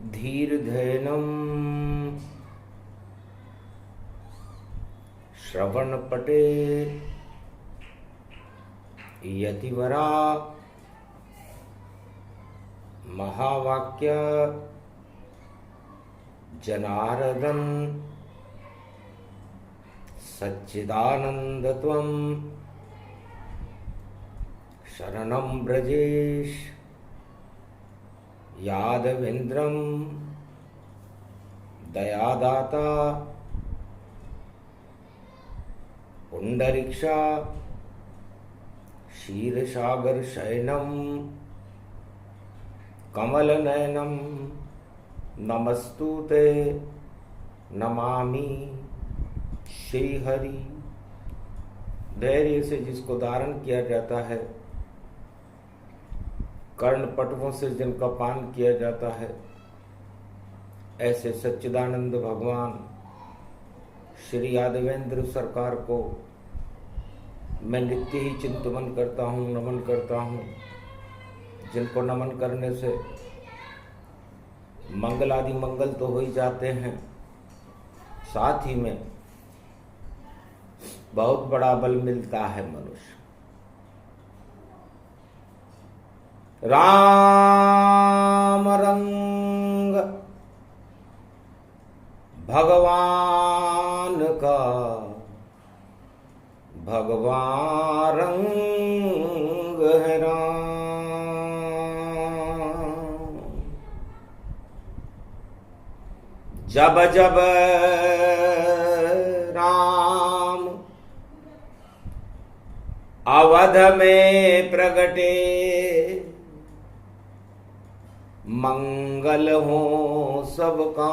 धीर्धैनं श्रवणपटे यतिवरा महावाक्य जनार्दन सच्चिदानंदत्वं शरणं ब्रजेश यादवेन्द्रं दयादाता पुंडरीक्षा क्षीरसागर शयनं कमलनयनं नमस्तुते नमामि श्रीहरि। धैर्य से जिसको धारण किया जाता है, कर्णपटवों से जिनका पान किया जाता है, ऐसे सच्चिदानंद भगवान श्री यादवेंद्र सरकार को मैं नित्य ही चिंतन करता हूँ, नमन करता हूँ, जिनको नमन करने से मंगल आदि मंगल तो हो ही जाते हैं, साथ ही में बहुत बड़ा बल मिलता है मनुष्य। राम रंग भगवान का, भगवान रंग है राम। जब जब राम अवध में प्रगटे, मंगल हो सबका।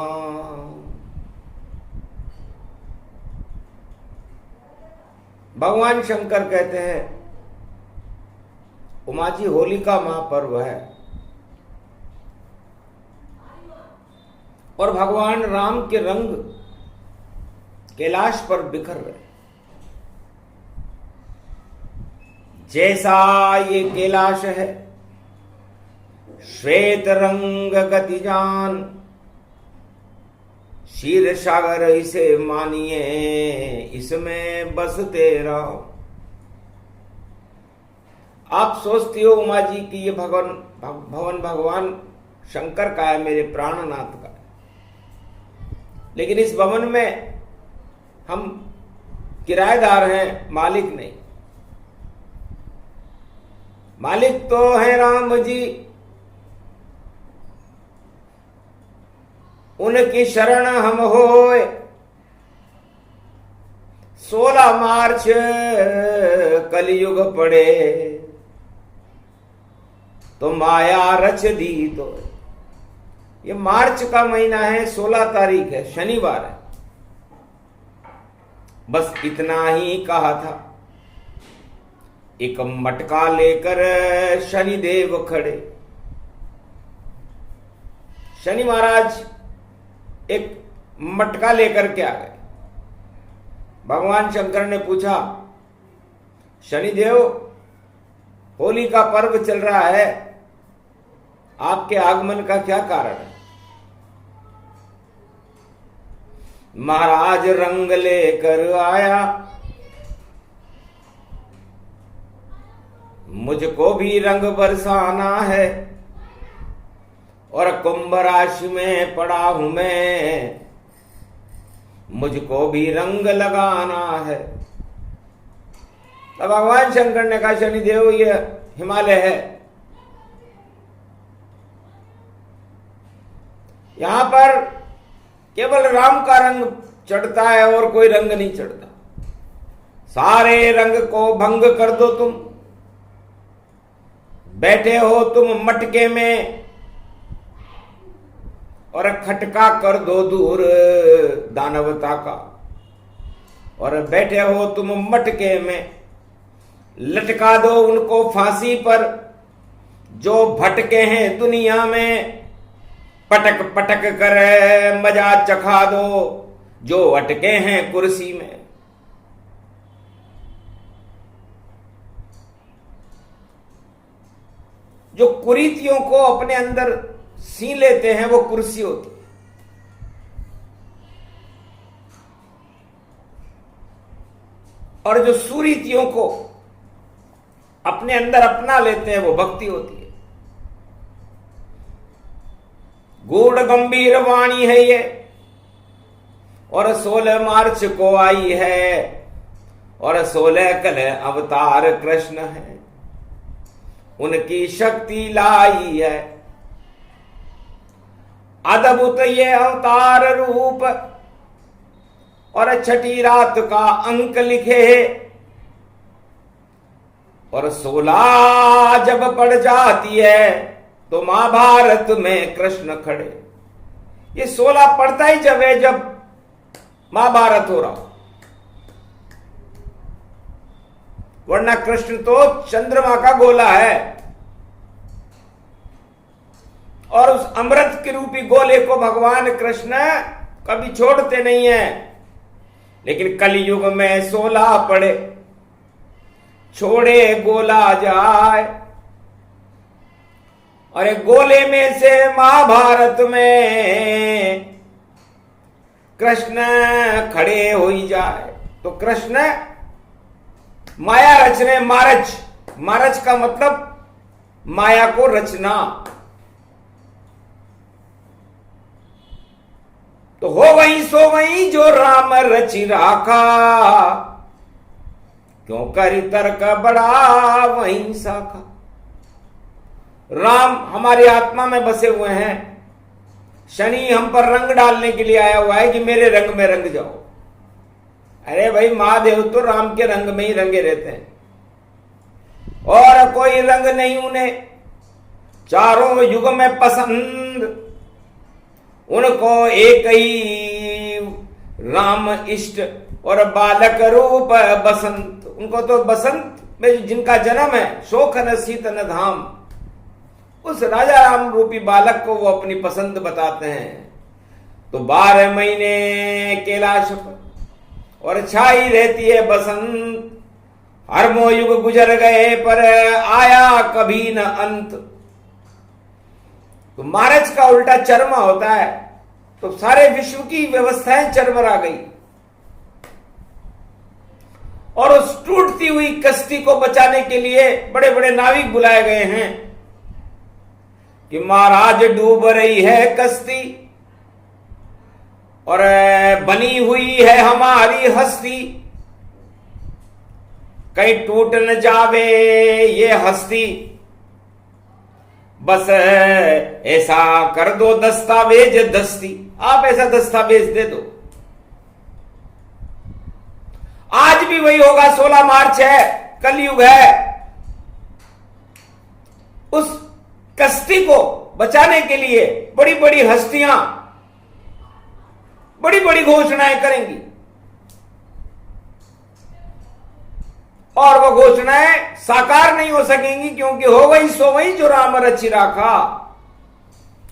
भगवान शंकर कहते हैं, उमा जी होली का महापर्व है और भगवान राम के रंग कैलाश पर बिखर रहे। जैसा ये कैलाश है श्वेत रंग गतिजान, क्षीर सागर इसे मानिए, इसमें बसते रहो। आप सोचती हो उमा जी कि ये भवन भगवान शंकर का है, मेरे प्राणनाथ का है, लेकिन इस भवन में हम किराएदार हैं, मालिक नहीं। मालिक तो है राम जी, उनकी शरण हम होए। 16 मार्च कलयुग पड़े तो माया रच दी। तो ये मार्च का महीना है, 16 तारीख है, शनिवार है। बस इतना ही कहा था। एक मटका लेकर शनिदेव खड़े। शनि महाराज एक मटका लेकर के आ गए। भगवान शंकर ने पूछा, शनिदेव होली का पर्व चल रहा है, आपके आगमन का क्या कारण है? महाराज रंग लेकर आया, मुझको भी रंग बरसाना है और कुंभ राशि में पड़ा हूं मैं, मुझको भी रंग लगाना है। तब भगवान शंकर ने कहा, शनिदेव ये हिमालय है, यहां पर केवल राम का रंग चढ़ता है और कोई रंग नहीं चढ़ता। सारे रंग को भंग कर दो तुम। बैठे हो तुम मटके में और खटका कर दो दूर दानवता का। और बैठे हो तुम मटके में, लटका दो उनको फांसी पर जो भटके हैं दुनिया में। पटक पटक कर मजा चखा दो जो अटके हैं कुर्सी में। जो कुरीतियों को अपने अंदर सी लेते हैं वो कुर्सी होती है। और जो सुरीतियों को अपने अंदर अपना लेते हैं वो भक्ति होती है। गूढ़ गंभीर वाणी है ये, और 16 मार्च को आई है, और 16 कल अवतार कृष्ण है, उनकी शक्ति लाई है। अद्भुत ये अवतार रूप, और छठी रात का अंक लिखे, और 16 जब पड़ जाती है तो महाभारत में कृष्ण खड़े। ये 16 पड़ता ही जब है जब महाभारत हो रहा हो, वरना कृष्ण तो चंद्रमा का गोला है, और उस अमृत के रूपी गोले को भगवान कृष्ण कभी छोड़ते नहीं है। लेकिन कलयुग में 16 पड़े, छोड़े गोला जाए, और एक गोले में से महाभारत में कृष्ण खड़े हो ही जाए। तो कृष्ण माया रचने, मारच, मारच का मतलब माया को रचना। तो हो वही सो वही जो राम रचि राखा, क्यों करी तर्क बड़ा वहीं शाखा। राम हमारी आत्मा में बसे हुए हैं, शनि हम पर रंग डालने के लिए आया हुआ है कि मेरे रंग में रंग जाओ। अरे भाई, महादेव तो राम के रंग में ही रंगे रहते हैं, और कोई रंग नहीं उन्हें चारों युग में पसंद। उनको एक ही राम इष्ट, और बालक रूप बसंत। उनको तो बसंत में जिनका जन्म है, शोकन शीतन धाम, उस राजा राम रूपी बालक को वो अपनी पसंद बताते हैं। तो 12 महीने कैलाश पर, और छाई रहती है बसंत। हरमो युग गुजर गए पर आया कभी न अंत। तो मार्च का उल्टा चरमा होता है, तो सारे विश्व की व्यवस्थाएं चरमरा गई। और उस टूटती हुई कश्ती को बचाने के लिए बड़े बड़े नाविक बुलाए गए हैं कि महाराज डूब रही है कश्ती, और बनी हुई है हमारी हस्ती, कहीं टूट न जावे ये हस्ती। बस ऐसा कर दो दस्तावेज दस्ती, आप ऐसा दस्तावेज दे दो। आज भी वही होगा। 16 मार्च है, कलयुग है। उस कश्ती को बचाने के लिए बड़ी बड़ी हस्तियां बड़ी बड़ी घोषणाएं करेंगी, और वो घोषणाएं साकार नहीं हो सकेंगी, क्योंकि हो वही सो वही जो राम रचि राखा,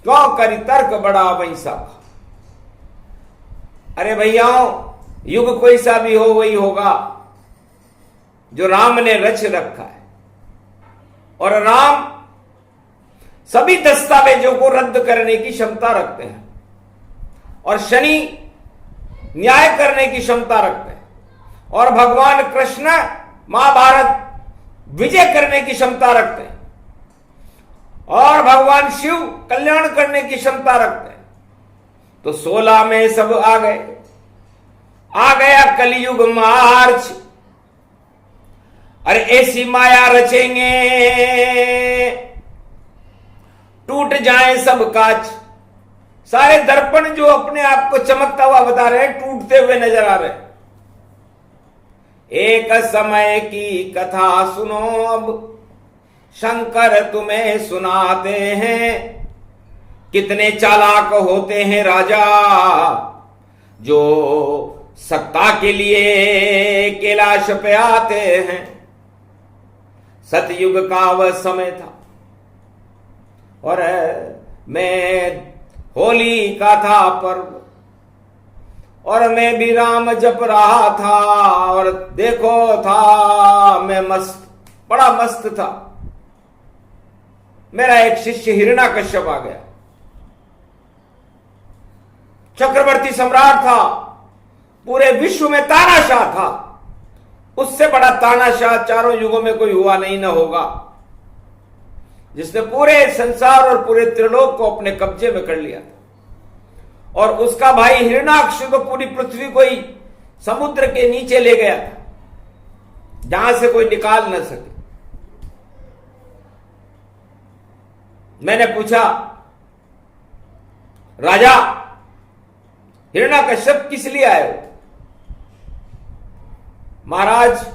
क्यों करी तर्क बड़ा वही साखा। अरे भैयाओ, युग कोई सा भी हो वही होगा जो राम ने रच रखा है। और राम सभी दस्तावेजों को रद्द करने की क्षमता रखते हैं, और शनि न्याय करने की क्षमता रखते हैं, और भगवान कृष्ण महाभारत विजय करने की क्षमता रखते हैं, और भगवान शिव कल्याण करने की क्षमता रखते हैं। तो 16 में सब आ गए। आ गया कलयुग मार्च। अरे ऐसी माया रचेंगे टूट जाए सब कांच। सारे दर्पण जो अपने आप को चमकता हुआ बता रहे हैं, टूटते हुए नजर आ रहे हैं। एक समय की कथा सुनो अब, शंकर तुम्हें सुनाते हैं। कितने चालाक होते हैं राजा, जो सत्ता के लिए कैलाश पे आते हैं। सतयुग का वह समय था, और मैं होली का था पर्व, और मैं भी राम जप रहा था, और देखो था मैं मस्त, बड़ा मस्त था। मेरा एक शिष्य हिरण्याकश्यप आ गया, चक्रवर्ती सम्राट था, पूरे विश्व में तानाशाह था। उससे बड़ा तानाशाह चारों युगों में कोई हुआ नहीं, न होगा, जिसने पूरे संसार और पूरे त्रिलोक को अपने कब्जे में कर लिया था। और उसका भाई हिरण्याक्ष तो पूरी पृथ्वी को ही समुद्र के नीचे ले गया था, जहां से कोई निकाल न सके। मैंने पूछा, राजा हिरण्याकश्यप किस लिए आए हो? महाराज,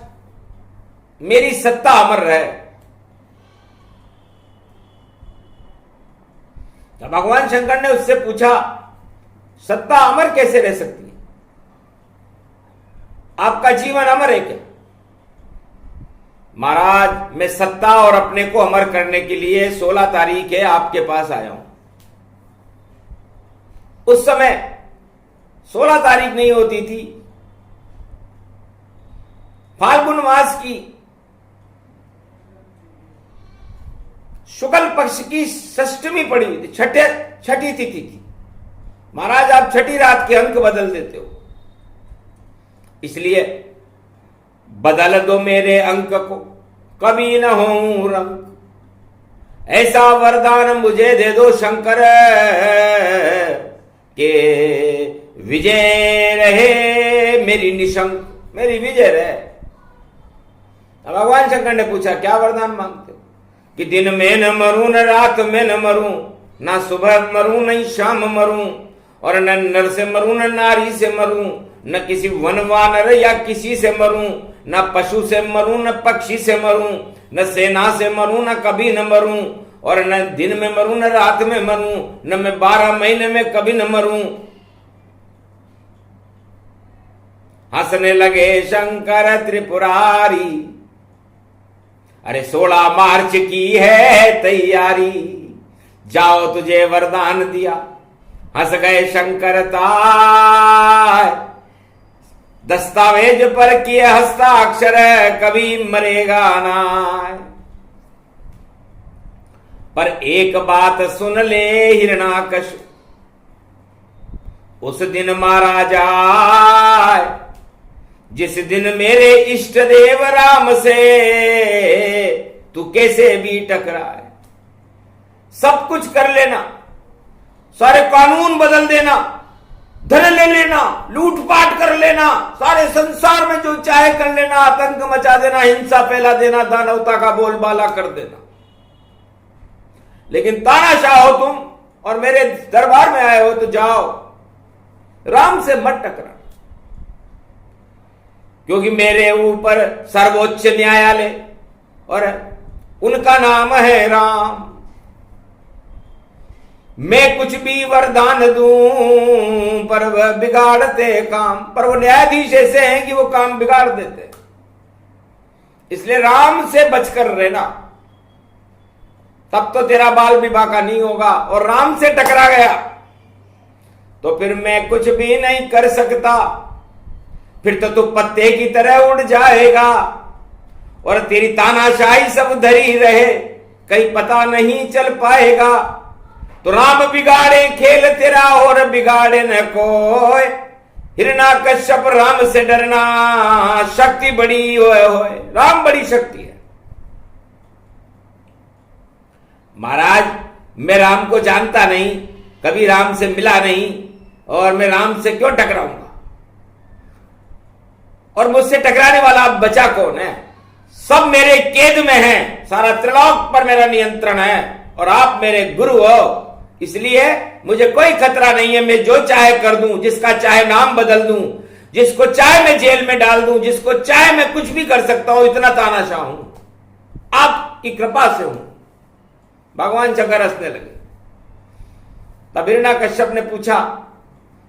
मेरी सत्ता अमर रहे। तो भगवान शंकर ने उससे पूछा, सत्ता अमर कैसे रह सकती है? आपका जीवन अमर है क्या? महाराज, मैं सत्ता और अपने को अमर करने के लिए 16 तारीख है आपके पास आया हूं। उस समय 16 तारीख नहीं होती थी, फाल्गुन मास की शुक्ल पक्ष की षष्टमी पड़ी हुई थी, छठी तिथि थी। महाराज, आप छठी रात के अंक बदल देते हो, इसलिए बदल दो मेरे अंक को, कभी न हो रंक। ऐसा वरदान मुझे दे दो शंकर के विजय रहे मेरी निशंक, मेरी विजय रहे। भगवान शंकर ने पूछा, क्या वरदान मांगते हो? कि दिन में न मरूं, न रात में न मरूं, ना सुबह मरूं न शाम मरूं, और न नर से मरूं न नारी से मरूं, न किसी वन वानर या किसी से मरूं, न पशु से मरूं न पक्षी से मरूं, न सेना से मरूं न कभी न मरूं, और न दिन में मरूं न रात में मरूं, न मैं 12 महीने में कभी न मरूं। हंसने लगे शंकर त्रिपुरारी, अरे 16 मार्च की है तैयारी, जाओ तुझे वरदान दिया। हंस गए शंकर ताय, दस्तावेज पर किए हस्ताक्षर, कभी मरेगा ना। पर एक बात सुन ले हिरण्याकश, उस दिन मारा जाए जिस दिन मेरे इष्ट देव राम से तू कैसे भी टकराए। सब कुछ कर लेना, सारे कानून बदल देना, धन ले लेना, लूटपाट कर लेना, सारे संसार में जो चाहे कर लेना, आतंक मचा देना, हिंसा फैला देना, दानवता का बोलबाला कर देना, लेकिन तानाशाह हो तुम और मेरे दरबार में आए हो तो जाओ, राम से मत टकरा, क्योंकि मेरे ऊपर सर्वोच्च न्यायालय और उनका नाम है राम। मैं कुछ भी वरदान दूं पर वह बिगाड़ते काम, पर वो न्यायाधीश ऐसे हैं कि वो काम बिगाड़ देते। इसलिए राम से बचकर रहना, तब तो तेरा बाल विवाह का नहीं होगा। और राम से टकरा गया तो फिर मैं कुछ भी नहीं कर सकता, फिर तो तू पत्ते की तरह उड़ जाएगा और तेरी तानाशाही सब धरी रहे, कहीं पता नहीं चल पाएगा। तो राम बिगाड़े खेल तेरा और बिगाड़े न कोई, हिरण्याकश्यप राम से डरना, शक्ति बड़ी होए होए, राम बड़ी शक्ति है। महाराज, मैं राम को जानता नहीं, कभी राम से मिला नहीं, और मैं राम से क्यों टकराऊंगा? और मुझसे टकराने वाला अब बचा कौन है? सब मेरे कैद में हैं, सारा त्रिलोक पर मेरा नियंत्रण है, और आप मेरे गुरु हो, इसलिए मुझे कोई खतरा नहीं है। मैं जो चाहे कर दूं, जिसका चाहे नाम बदल दूं, जिसको चाहे मैं जेल में डाल दूं, जिसको चाहे मैं कुछ भी कर सकता हूं, इतना तानाशाह हूं, आपकी कृपा से हूं। भगवान शंकर हंसने लगे। तब हिरण्याकश्यप ने पूछा,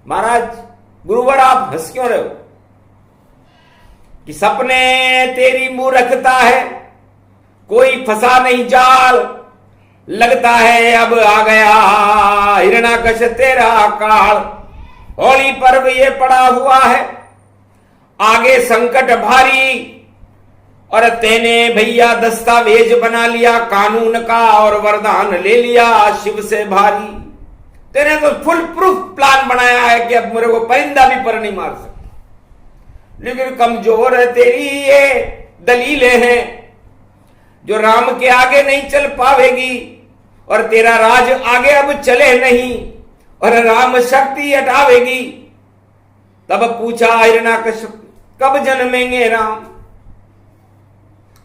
महाराज गुरुवर, आप हंस क्यों रहे हो? कि सपने तेरी मूर्खता है, कोई फंसा नहीं जाल, लगता है अब आ गया हिरण्याकश तेरा काल। होली पर्व ये पड़ा हुआ है, आगे संकट भारी, और तेने भैया दस्तावेज बना लिया कानून का, और वरदान ले लिया शिव से भारी। तेने तो फुल प्रूफ प्लान बनाया है कि अब मेरे को परिंदा भी पर नहीं मार सकता, लेकिन कमजोर है तेरी ये दलीलें हैं जो राम के आगे नहीं चल पावेगी, और तेरा राज आगे अब चले नहीं, और राम शक्ति हटावेगी। तब पूछा हिरण्याकश्यप, कब जन्मेंगे राम?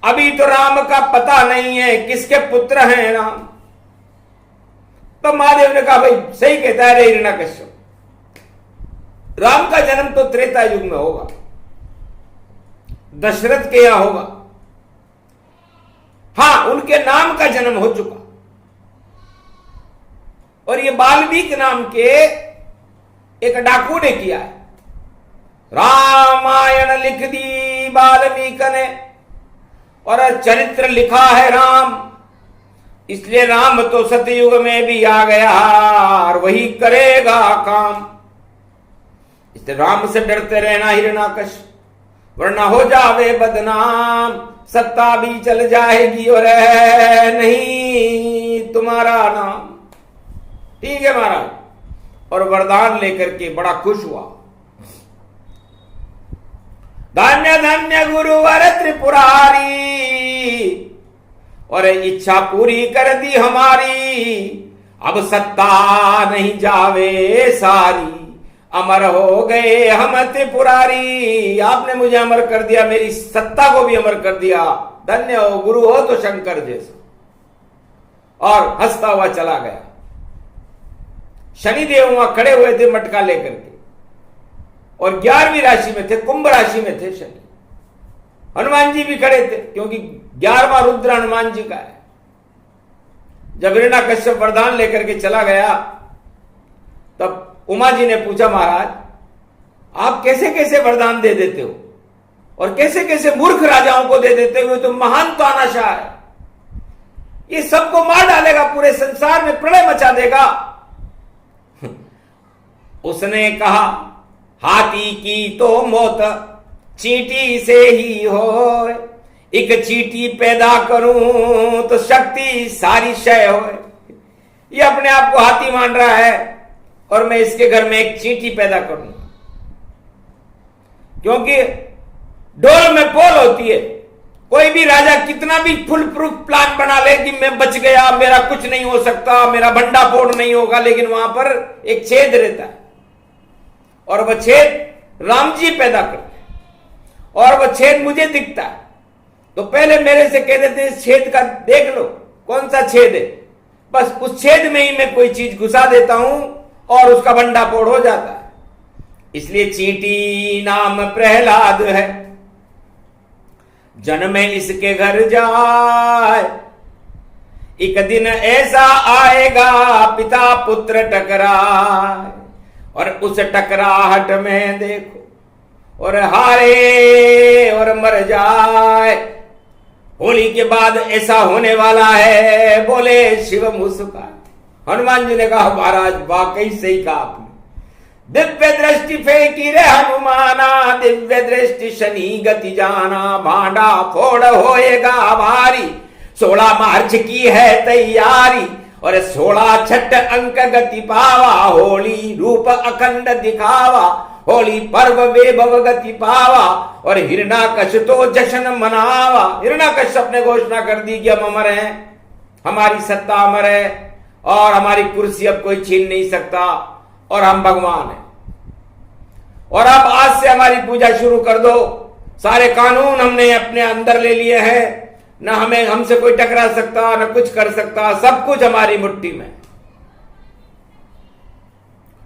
अभी तो राम का पता नहीं है, किसके पुत्र हैं राम? तो महादेव ने कहा, भाई सही कहता है रे हिरण्याकश्यप, राम का जन्म तो त्रेता युग में होगा, दशरथ के यहां होगा। हां, उनके नाम का जन्म हो चुका, और ये वाल्मीकि नाम के एक डाकू ने किया है। रामायण लिख दी वाल्मीकि ने, और चरित्र लिखा है राम, इसलिए राम तो सतयुग में भी आ गया और वही करेगा काम। इसलिए राम से डरते रहना हिरण्याकश्यप, वरना हो जावे बदनाम, सत्ता भी चल जाएगी और नहीं तुम्हारा नाम। ठीक है महाराज, और वरदान लेकर के बड़ा खुश हुआ। धन्य धन्य गुरुवर त्रिपुरारी, और इच्छा पूरी कर दी हमारी, अब सत्ता नहीं जावे सारी, अमर हो गए हम त्रिपुरारी। आपने मुझे अमर कर दिया, मेरी सत्ता को भी अमर कर दिया, धन्य हो गुरु हो तो शंकर जैसा। और हंसता हुआ चला गया। शनिदेव वहां खड़े हुए थे मटका लेकर के, और 11वीं राशि में थे, कुंभ राशि में थे शनि। हनुमान जी भी खड़े थे, क्योंकि 11वां रुद्र हनुमान जी का है। जब हिरण्याकश्यप वरदान लेकर के चला गया, तब उमा जी ने पूछा, महाराज आप कैसे कैसे वरदान दे देते हो, और कैसे कैसे मूर्ख राजाओं को दे देते हो, तो महान तानाशाह है, ये सबको मार डालेगा, पूरे संसार में प्रलय मचा देगा। उसने कहा, हाथी की तो मौत चींटी से ही हो, एक चींटी पैदा करूं तो शक्ति सारी क्षय हो। ये अपने आप को हाथी मान रहा है, और मैं इसके घर में एक चींटी पैदा करूंगा, क्योंकि डोल में पोल होती है। कोई भी राजा कितना भी फुल प्रूफ प्लान बना ले कि मैं बच गया, मेरा कुछ नहीं हो सकता, मेरा भंडा फोड़ नहीं होगा, लेकिन वहां पर एक छेद रहता है, और वह छेद राम जी पैदा करते हैं, और वह छेद मुझे दिखता है। तो पहले मेरे से कह देते हैं, इस छेद का देख लो कौन सा छेद है, बस उस छेद में ही मैं कोई चीज घुसा देता हूं और उसका भंडा फोड़ हो जाता है। इसलिए चींटी नाम प्रहलाद है, जन्म इसके घर जाए, एक दिन ऐसा आएगा पिता पुत्र टकराए, और उस टकराहट में देखो और हारे और मर जाए। होली के बाद ऐसा होने वाला है, बोले शिव मुस्कान। हनुमान जी ने कहा, महाराज वाकई सही कहा आपने, दिव्य दृष्टि फेंकी रे हनुमाना, दिव्य दृष्टि शनि गति जाना, भांडा फोड़ होएगा भारी, 16 मार्च की है तैयारी, और 16 छठ अंक गति पावा, होली रूप अखंड दिखावा, होली पर्व वैभव गति पावा, और हिरण्याकश्यप तो जश्न मनावा। हिरण्याकश्यप ने घोषणा कर दी कि हम अमर हैं, हमारी सत्ता अमर है, और हमारी कुर्सी अब कोई छीन नहीं सकता, और हम भगवान हैं, और अब आज से हमारी पूजा शुरू कर दो। सारे कानून हमने अपने अंदर ले लिए हैं, न हमें हमसे कोई टकरा सकता, न कुछ कर सकता, सब कुछ हमारी मुट्ठी में।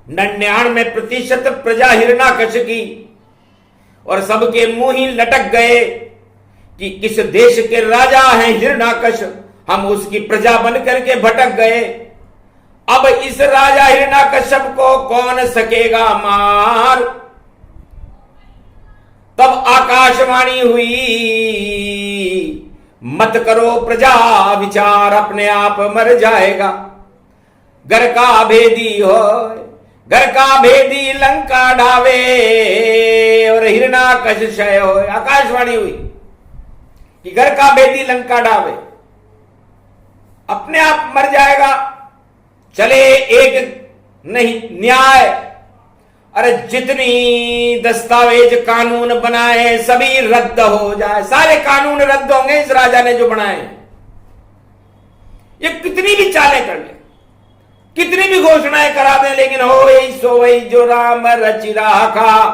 99% प्रजा हिरण्याकश्यप की, और सबके मुंह ही लटक गए कि किस देश के राजा हैं हिरण्याकश्यप, हम उसकी प्रजा बन करके भटक गए। अब इस राजा हिरण्याकश्यप को कौन सकेगा मार। तब आकाशवाणी हुई, मत करो प्रजा विचार, अपने आप मर जाएगा। घर का भेदी हो, घर का भेदी लंका ढावे, और हिरण्याकश्यप क्षय हो। आकाशवाणी हुई कि घर का भेदी लंका ढावे, अपने आप मर जाएगा। चले एक नहीं न्याय। अरे जितनी दस्तावेज कानून बनाए सभी रद्द हो जाए, सारे कानून रद्द होंगे इस राजा ने जो बनाए। ये कितनी भी चालें कर ले, कितनी भी घोषणाएं करा दें, लेकिन हो वही सो वही जो राम रचि राखा,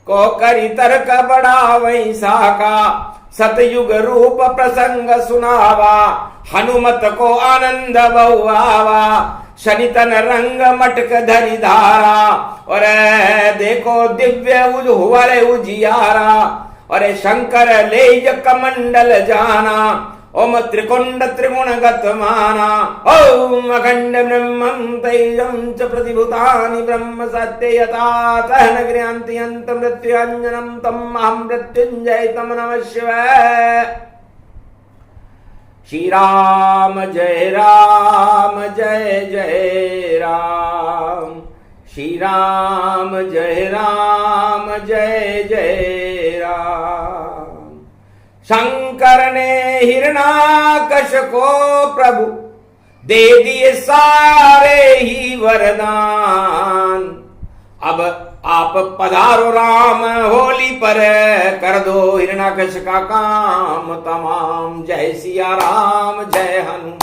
को करी तर्क बड़ा वही साखा, सतयुग रूप प्रसंग सुनावा, हनुमत को आनंद बहुआवा, शनितन रंग मटक धरी धारा, और देखो दिव्य हुवरे उजियारा, और शंकर ले कमंडल जाना, ओम त्रिकुंड त्रिगुण गतमाना, ओम अखंड ब्रह्मं तेजं च प्रतिभूतानि ब्रह्म सत्य यथा सहन गृह्णन्ति अन्त मृत्युञ्जनं तम् अहं मृत्युञ्जय तम नमः शिवाय। श्री राम जय जय राम, श्री राम जय जय राम। शंकर ने हिरणाकश को प्रभु दे दिए सारे ही वरदान, अब आप पधारो राम होली पर, कर दो हिरणाकश का काम तमाम। जय सिया राम जय हनुमान,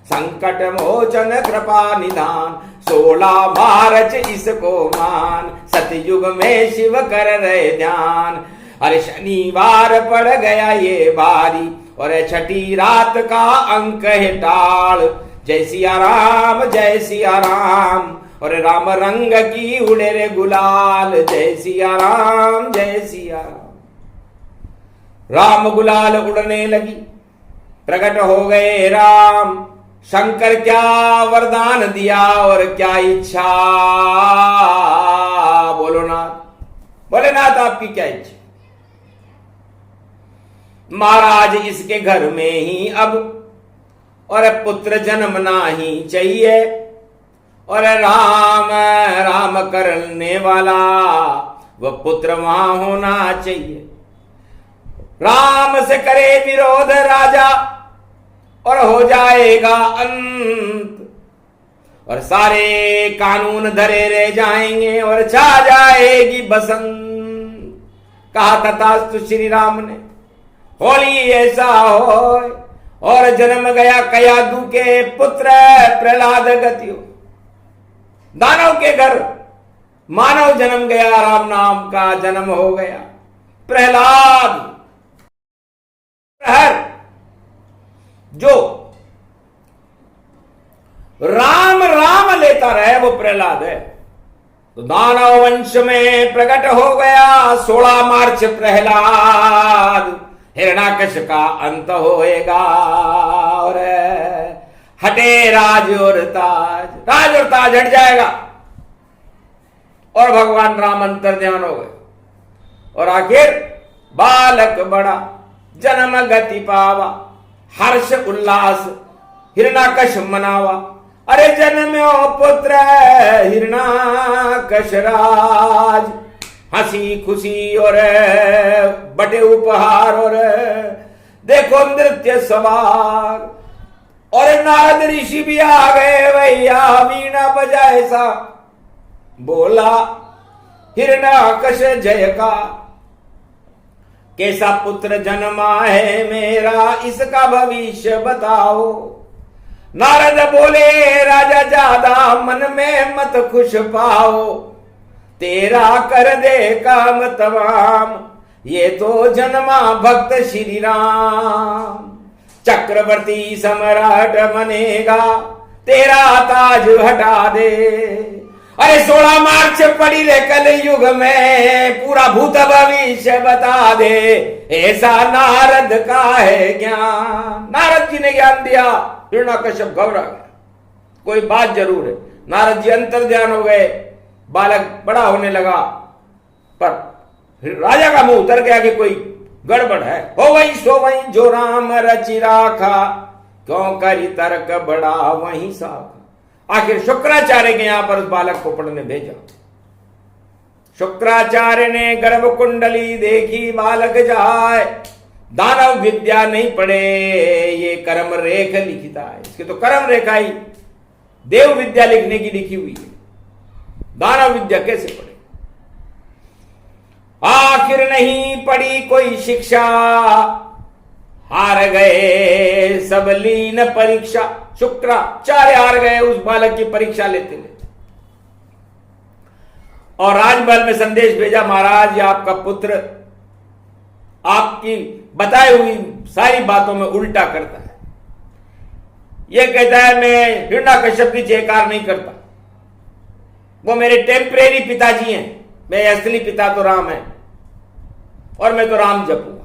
संकट मोचन कृपा निधान, 16 मार्च इसको मान, सतयुग में शिव कर रहे ध्यान। अरे शनिवार पड़ गया ये बारी, और छठी रात का अंक है टाल। जय सिया राम, और राम रंग की उड़े रे गुलाल। जय सिया राम राम गुलाल उड़ने लगी, प्रकट हो गए राम। शंकर क्या वरदान दिया और क्या इच्छा, बोलो नाथ, बोले नाथ आपकी क्या इच्छा। महाराज इसके घर में ही अब और पुत्र जन्मना ही चाहिए, और राम राम करने वाला वह पुत्र वहां होना चाहिए। राम से करे विरोध राजा और हो जाएगा अंत, और सारे कानून धरे रह जाएंगे और छा जाएगी बसंत। कहा तथास्तु श्री राम ने, होली ऐसा हो, और जन्म गया कयादू के पुत्र प्रहलाद गति हो। दानव के घर मानव जन्म गया, राम नाम का जन्म हो गया। प्रहलाद प्रहर जो राम राम लेता रहे वो प्रहलाद है। तो दानव वंश में प्रकट हो गया 16 मार्च प्रहलाद। हिरणाकश का अंत होएगा, और हटे राज और ताज हट जाएगा, और भगवान राम अंतर्ध्यान हो गए। और आखिर बालक बड़ा जन्म गति पावा, हर्ष उल्लास हिरणाकश मनावा। अरे जन्म्यो पुत्र हिरणाकश राज, हंसी खुशी और बटे उपहार, और देखो नृत्य सवार। और नारद ऋषि भी आ गए भैया, वीणा बजाए सा बोला हिरणाकश जय का। कैसा पुत्र जन्मा है मेरा, इसका भविष्य बताओ। नारद बोले राजा ज्यादा मन में मत खुश पाओ, तेरा कर दे काम तमाम, ये तो जन्मा भक्त श्री राम। चक्रवर्ती सम्राट बनेगा, तेरा ताज हटा दे। अरे 16 मार्च पड़ी रे कल युग में, पूरा भूत भविष्य बता दे, ऐसा नारद का है ज्ञान। नारद जी ने ज्ञान दिया, हिरणाकश्यप घबरा गया। कोई बात जरूर है, नारद जी अंतर्ध्यान हो गए, बालक बड़ा होने लगा, पर राजा का मुंह उतर गया कि कोई गड़बड़ है। हो वही सो वही जो राम रचि राखा, क्यों करी तर्क बड़ा वही साखा। आखिर शुक्राचार्य के यहां पर उस बालक को पढ़ने भेजा। शुक्राचार्य ने गर्भ कुंडली देखी, बालक जाए दानव विद्या नहीं पढ़े, ये कर्म रेख लिखिता है। इसके तो कर्म रेखा ही देव विद्या लिखने की लिखी हुई है। दानव विद्या कैसे पढ़े? आखिर नहीं पड़ी कोई शिक्षा, हार गए सब लीन परीक्षा। शुक्राचार्य हार गए उस बालक की परीक्षा लेते लेते, और राजमहल में संदेश भेजा, महाराज ये आपका पुत्र आपकी बताई हुई सारी बातों में उल्टा करता है। यह कहता है मैं हिरण्यकश्यप की जयकार नहीं करता, वो मेरे टेम्परेरी पिताजी हैं, मेरे असली पिता तो राम है और मैं तो राम जपूंगा।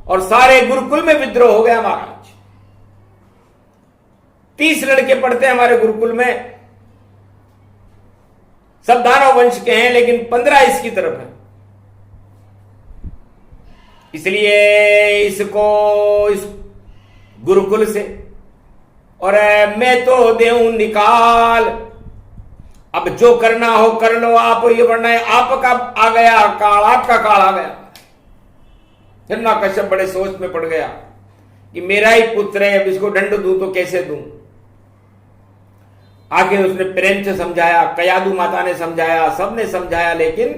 और सारे गुरुकुल में विद्रोह हो गया महाराज। 30 लड़के पढ़ते हैं हमारे गुरुकुल में, सब दानव वंश के हैं, लेकिन 15 इसकी तरफ है। इसलिए इसको इस गुरुकुल से, और मैं तो देऊं निकाल, अब जो करना हो कर लो आप, ये वरना आपका आ गया काल, आपका काल आ गया। हिरण्यकश्यप बड़े सोच में पड़ गया कि मेरा ही पुत्र है, अब इसको दंड दूं तो कैसे दूं। आगे उसने प्रेम से समझाया, कयादू माता ने समझाया, सबने समझाया, लेकिन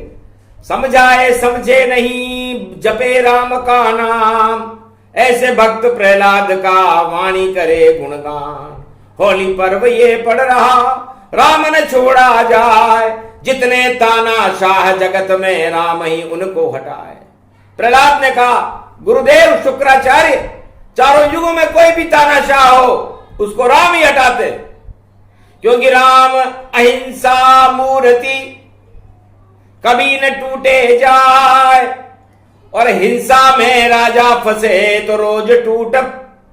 समझाए समझे नहीं, जपे राम का नाम, ऐसे भक्त प्रहलाद का वाणी करे गुणगान। होली पर्व ये पड़ रहा, राम न छोड़ा जाए, जितने तानाशाह जगत में राम ही उनको हटाए। प्रहलाद ने कहा गुरुदेव शुक्राचार्य, चारों युगों में कोई भी तानाशाह हो उसको राम ही हटाते, क्योंकि राम अहिंसा मूर्ति कभी न टूटे जाए, और हिंसा में राजा फंसे तो रोज टूट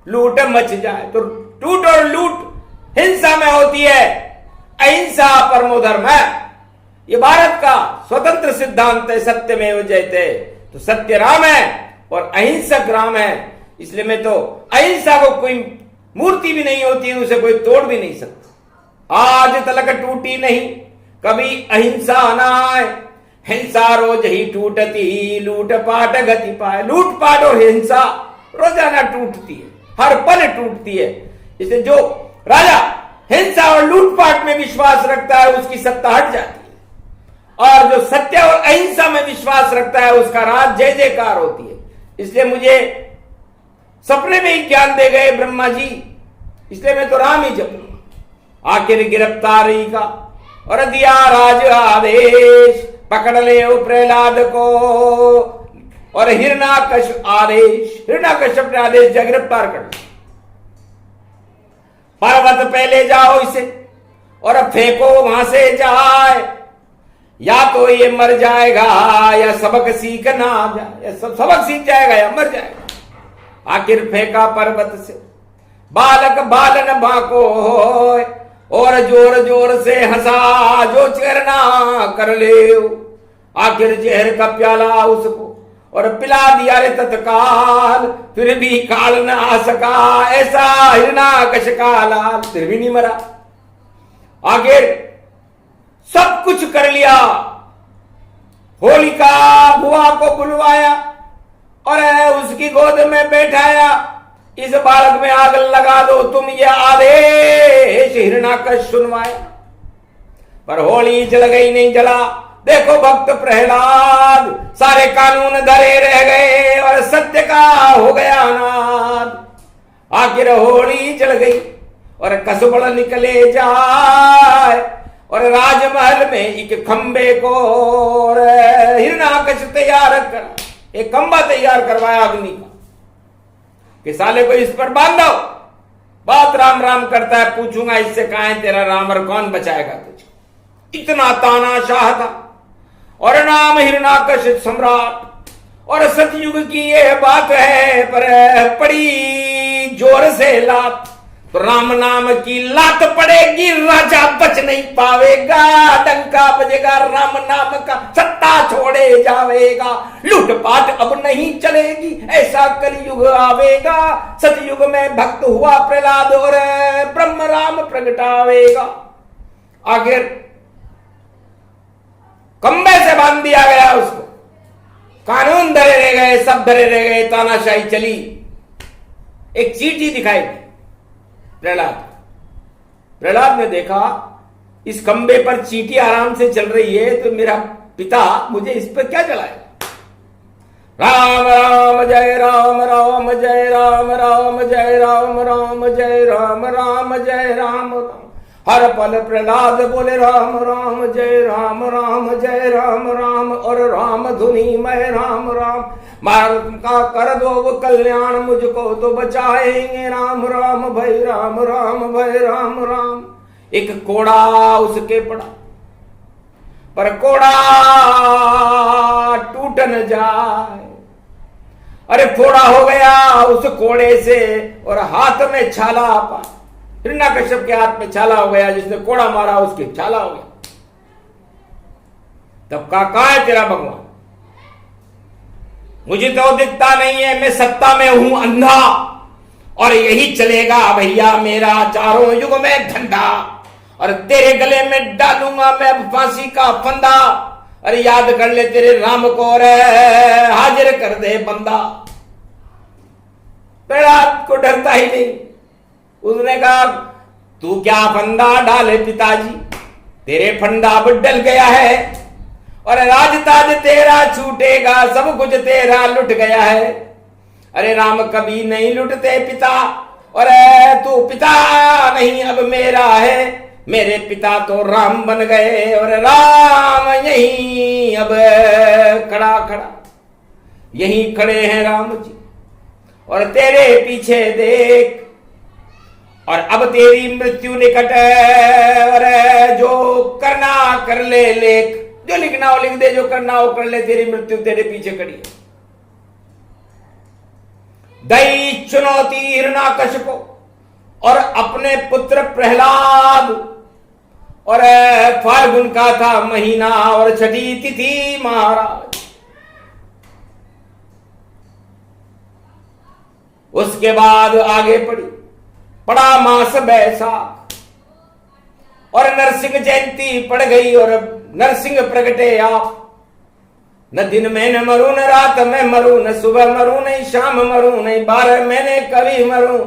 लूट मच जाए। तो टूट और लूट हिंसा में होती है, अहिंसा परमो धर्म है। ये भारत का स्वतंत्र सिद्धांत है, सत्यमेव जयते। तो सत्य राम है और अहिंसक राम है, इसलिए मैं तो अहिंसा को कोई मूर्ति भी नहीं होती है, उसे कोई तोड़ भी नहीं सकता। आज तलक टूटी नहीं कभी अहिंसा नाय, हिंसा रोज ही टूटती, लूट पाट गति पाए। लूट पाट और हिंसा रोजाना टूटती है, हर पल टूटती है। इसलिए जो राजा हिंसा और लूटपाट में विश्वास रखता है उसकी सत्ता हट जाती है, और जो सत्य और अहिंसा में विश्वास रखता है उसका राज जय जयकार होती है। इसलिए मुझे सपने में ही ज्ञान दे गए ब्रह्मा जी, इसलिए मैं तो राम ही जपूंगा। आखिर गिरफ्तारी का और दिया राज आदेश, पकड़ ले प्रहलाद को, और हिरण्यकश्यप आदेश, हिरण्यकश्यप ने आदेश दिया गिरफ्तार कर, पर्वत पे ले जाओ इसे और फेंको वहां से जाए, या तो ये मर जाएगा या सबक सीख ना जाए, या सबक सीख जाएगा या मर जाएगा। आखिर फेंका पर्वत से, बालक बालन बाको और जोर जोर से हंसा, जो करना कर ले। आखिर जहर का प्याला उसको और पिला दिया रे तत्काल, फिर भी काल न आ सका, ऐसा हिरण्यकश्यप का लाल, फिर भी नहीं मरा। आखिर सब कुछ कर लिया, होलिका बुआ को बुलवाया और उसकी गोद में बैठाया, इस बालक में आग लगा दो तुम, ये आदेश हिरण्यकश्यप सुनवाया। पर होली जल गई नहीं जला, देखो भक्त प्रहलाद, सारे कानून धरे रह गए और सत्य का हो गया अनाद। आखिर होली जल गई और कसबड़ निकले जाए, और राजमहल में एक खंबे को और हिरण्यकश्यप तैयार कर, एक खंबा तैयार करवाया अग्नि का, कि साले को इस पर बांध दो। बात राम राम करता है, पूछूंगा इससे कहां है तेरा राम और कौन बचाएगा तुझे। इतना तानाशाह था, और नाम हिरण्यकश्यप सम्राट, और सतयुग की यह बात है, पर पड़ी जोर से लात, तो राम नाम की लात पड़ेगी, राजा बच नहीं पावेगा, डंका बजेगा राम नाम का, सत्ता छोड़े जावेगा, लूटपाट अब नहीं चलेगी, ऐसा कलयुग आवेगा। सतयुग में भक्त हुआ प्रहलाद और ब्रह्म राम प्रगटावेगा। आखिर खंबे से बांध दिया गया उसको, कानून धरे रह गए, सब धरे रह गए, तानाशाही चली। एक चींटी दिखाई दी प्रहलाद ने देखा इस खंबे पर चींटी आराम से चल रही है, तो मेरा पिता मुझे इस पर क्या चलाएगा? राम राम जय राम, राम जय राम, राम जय राम, राम जय राम, राम जय राम, राम। हर पल प्रहलाद बोले राम राम जय राम, राम जय राम, राम और राम धुनी मैं राम राम। भारत का कर दो वो कल्याण, मुझको तो बचाएंगे राम राम भई राम, राम भई राम राम। एक कोड़ा उसके पड़ा, पर कोड़ा टूट न जाए। अरे फोड़ा हो गया उस कोड़े से, और हाथ में छाला पा। हिरण्यकश्यप के हाथ में छाला हो गया, जिसने कोड़ा मारा उसके छाला हो गया। तब कहा है तेरा भगवान? मुझे तो दिखता नहीं है, मैं सत्ता में हूं अंधा, और यही चलेगा भैया मेरा चारों युग में धंधा। और तेरे गले में डालूंगा मैं अब फांसी का फंदा। अरे याद कर ले तेरे राम को, रे हाजिर कर दे बंदा। प्रहलाद को डरता ही नहीं। उसने कहा तू क्या फंदा डाले पिताजी, तेरे फंदा अब डल गया है, और राजताज तेरा छूटेगा, सब कुछ तेरा लुट गया है। अरे राम कभी नहीं लुटते पिता, और तू पिता नहीं अब मेरा है। मेरे पिता तो राम बन गए, और राम यहीं अब खड़ा खड़ा यहीं खड़े हैं राम जी, और तेरे पीछे देख, और अब तेरी मृत्यु निकट है। और जो करना कर ले लेख, जो लिखना हो लिख दे, जो करना हो कर ले, तेरी मृत्यु तेरे पीछे खड़ी है। दई चुनौती हिरण्याकश को और अपने पुत्र प्रहलाद, और फाल्गुन का था महीना और छठी तिथि महाराज। उसके बाद आगे पड़ा मास बैसाख, और नरसिंह जयंती पड़ गई, और नरसिंह प्रगटे आप। न दिन में न मरू, न रात में मरू, न सुबह मरू, नहीं शाम मरू, नहीं 12 महीने कभी मरू,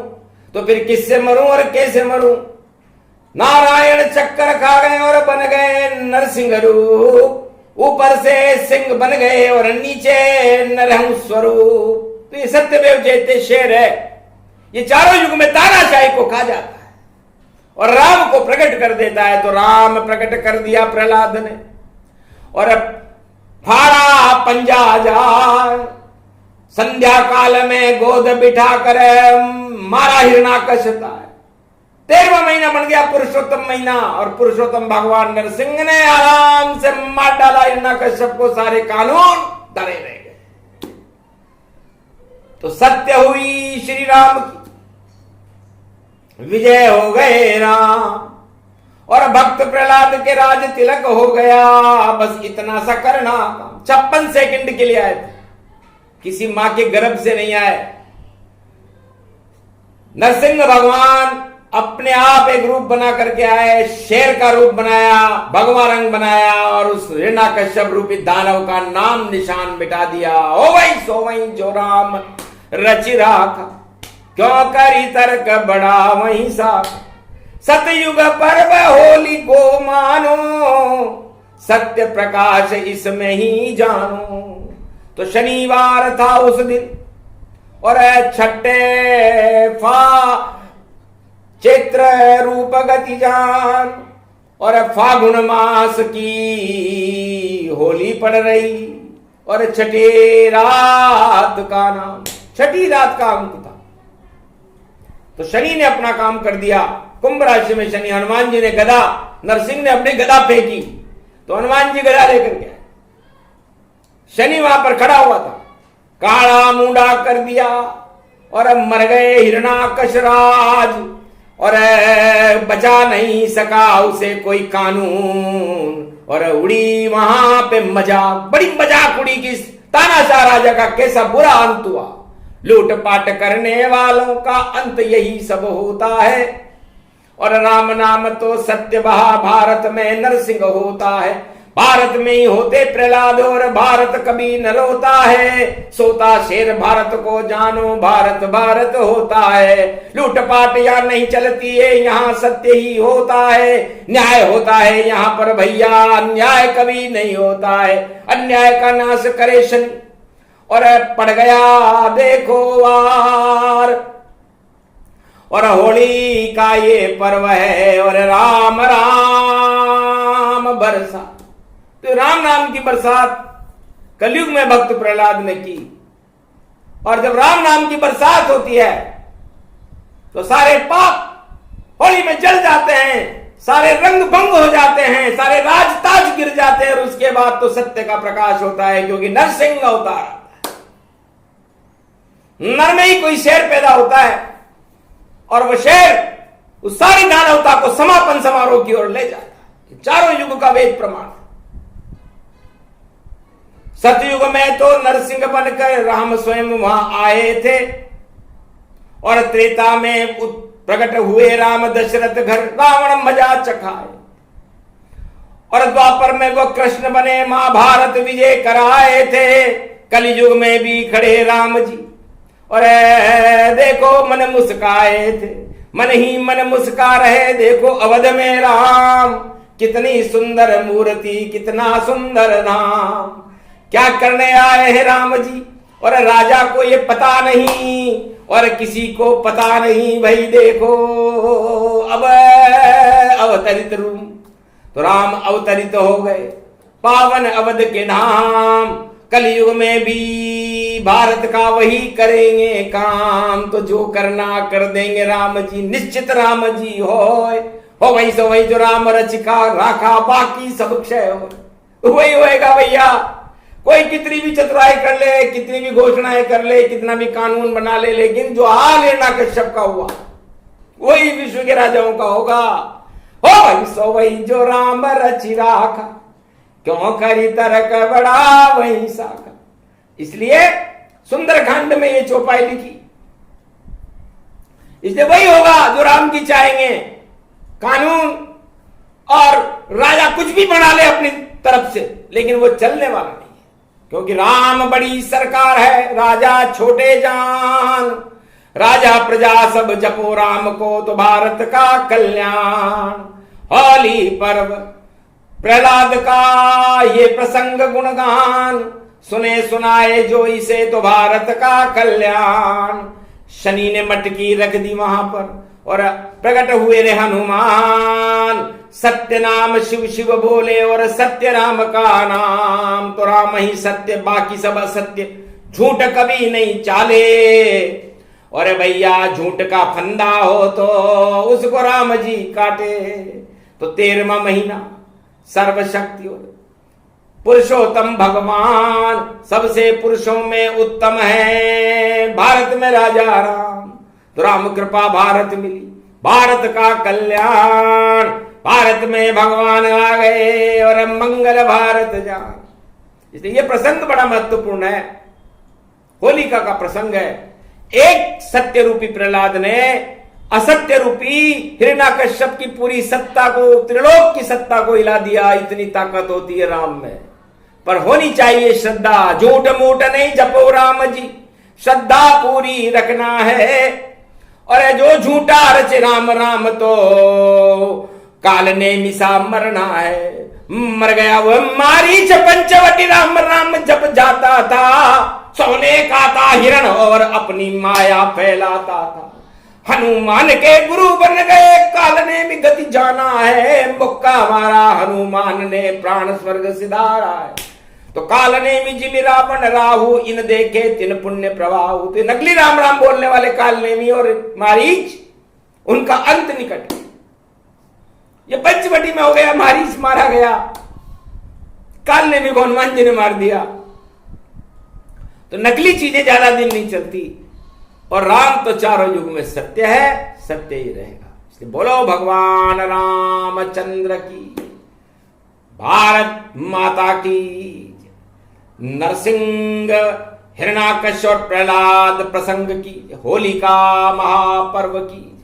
तो फिर किससे मरू और कैसे मरू? नारायण चक्कर खा गए और बन गए नरसिंह रूप, ऊपर से सिंह बन गए और नीचे नरहं स्वरूप। तो ये सत्यदेव जयते शेर है, ये चारों युग में तानाशाही को खा जाता है और राम को प्रकट कर देता है। तो राम प्रकट कर दिया प्रहलाद ने, और फाड़ा पंजा जाए, संध्या काल में गोद बिठा कर मारा हिरण्याकश। 13वां महीना बन गया पुरुषोत्तम महीना, और पुरुषोत्तम भगवान नरसिंह ने आराम से मार डाला हिरण्याकश्यप को। सारे कानून डरे रह गए। तो सत्य हुई श्री राम की, विजय हो गए राम, और भक्त प्रहलाद के राज तिलक हो गया। बस इतना सा करना काम। 56 सेकंड के लिए आए थे, किसी मां के गर्भ से नहीं आए। नरसिंह भगवान अपने आप एक रूप बना करके आए, शेर का रूप बनाया, भगवा रंग बनाया, और उस हिरण्याकश्यप रूपी दानव का नाम निशान मिटा दिया। ओ वही सो वही जो राम रचि राखा, क्यों करी तर्क बड़ा वही सा। सतयुग पर्व होली को मानो, सत्य प्रकाश इसमें ही जानो। तो शनिवार था उस दिन, और छठे चैत्र रूप गति जान, और फागुन मास की होली पड़ रही, और छठी रात का नाम, छठी रात का अंक था। तो शनि ने अपना काम कर दिया। कुंभ राशि में शनि, हनुमान जी ने गदा, नरसिंह ने अपनी गदा फेंकी, तो हनुमान जी गदा लेकर के आए। शनि वहां पर खड़ा हुआ था, काला मुंडा कर दिया, और मर गए हिरण्याकश राज, और बचा नहीं सका उसे कोई कानून, और उड़ी वहां पे मजाक, बड़ी मजाक उड़ी कि तानाशाह राजा का कैसा बुरा अंत हुआ। लूटपाट करने वालों का अंत यही सब होता है, और राम नाम तो सत्य बहा भारत में नरसिंह होता है। भारत में ही होते प्रहलाद और भारत कभी न रोता है, सोता शेर भारत को जानो, भारत भारत होता है। लूटपाट यहाँ नहीं चलती है, यहाँ सत्य ही होता है, न्याय होता है यहाँ पर भैया, अन्याय कभी नहीं होता है। अन्याय का नाश करे शनि और पड़ गया देखो वार, और होली का ये पर्व है और राम राम बरसा। तो राम नाम की बरसात कलयुग में भक्त प्रहलाद ने की, और जब राम नाम की बरसात होती है तो सारे पाप होली में जल जाते हैं, सारे रंग भंग हो जाते हैं, सारे राज ताज गिर जाते हैं, और उसके बाद तो सत्य का प्रकाश होता है, क्योंकि नरसिंह अवतार, नर में ही कोई शेर पैदा होता है, और वह शेर उस सारी दानवता को समापन समारोह की ओर ले जाता है। चारों युग का वेद प्रमाण। सतयुग में तो नरसिंह बनकर राम स्वयं वहां आए थे, और त्रेता में प्रकट हुए राम दशरथ घर रावण मजा चखाए, और द्वापर में वो कृष्ण बने महाभारत विजय कराए थे। कलयुग में भी खड़े राम जी और देखो मन मुस्काए थे, मन ही मन मुस्का रहे, देखो अवध में राम, कितनी सुंदर मूर्ति, कितना सुंदर नाम। क्या करने आए हैं राम जी, और राजा को ये पता नहीं और किसी को पता नहीं। भाई देखो अब अवतरित रूप, तो राम अवतरित हो गए पावन अवध के धाम। कलयुग में भी भारत का वही करेंगे काम, तो जो करना कर देंगे राम जी, निश्चित राम जी हो वही सो वही, जो राम रचिका राखा बाकी सब क्षय हो, वही होएगा भैया। कोई कितनी भी चतुराई कर ले, कितनी भी घोषणाएं कर ले, कितना भी कानून बना ले, लेकिन जो हाल हिरण्यकश्यप का हुआ वही विश्व के राजाओं का होगा। हो वही सो वही, जो राम रचि राखा, क्यों करी तर्क बड़ा वही साखा। इसलिए सुंदरकांड में ये चौपाई लिखी, इसलिए वही होगा जो राम की चाहेंगे। कानून और राजा कुछ भी बना ले अपनी तरफ से, लेकिन वो चलने वाला नहीं है, क्योंकि राम बड़ी सरकार है, राजा छोटे जान। राजा प्रजा सब जपो राम को, तो भारत का कल्याण। होली पर्व प्रहलाद का ये प्रसंग गुणगान, सुने सुनाए जो इसे, तो भारत का कल्याण। शनि ने मटकी रख दी वहां पर, और प्रकट हुए रे हनुमान। सत्य नाम शिव शिव बोले, और सत्य राम का नाम। तो राम ही सत्य, बाकी सब असत्य, झूठ कभी नहीं चाले। और भैया झूठ का फंदा हो तो उसको राम जी काटे। तो 13वां महीना सर्वशक्ति और पुरुषोत्तम भगवान, सबसे पुरुषों में उत्तम है भारत में राजा राम। तो राम कृपा भारत मिली, भारत का कल्याण। भारत में भगवान आ गए और मंगल भारत जान। इसलिए यह प्रसंग बड़ा महत्वपूर्ण है, होलिका का प्रसंग है। एक सत्य रूपी प्रहलाद ने असत्य रूपी हिरण्यकश्यप की पूरी सत्ता को, त्रिलोक की सत्ता को हिला दिया। इतनी ताकत होती है राम में, पर होनी चाहिए श्रद्धा। झूठ मूठ नहीं जपो राम जी, श्रद्धा पूरी रखना है। और जो झूठा रच राम राम, तो काल ने मिसा मरना है। मर गया वो मारीच पंचवटी, राम राम जप जाता था। सोने का था हिरण और अपनी माया फैलाता था। हनुमान के गुरु बन गए, काल ने भी गति जाना है। मुक्का मारा हनुमान ने, प्राण स्वर्ग सिधारा है। तो काल ने भी जिमि रावण राहु, इन देखे तिन पुण्य प्रवाहु। तो नकली राम राम बोलने वाले काल नेमी और मारीच, उनका अंत निकट। ये पंचवटी में हो गया, मारीच मारा गया, काल नेमी को हनुमान जी ने मार दिया। तो नकली चीजें ज्यादा दिन नहीं चलती, और राम तो चारों युग में सत्य है, सत्य ही रहेगा। इसलिए बोलो भगवान रामचंद्र की, भारत माता की। नरसिंह हिरण्याकश्यप और प्रहलाद प्रसंग की, होलिका महापर्व की।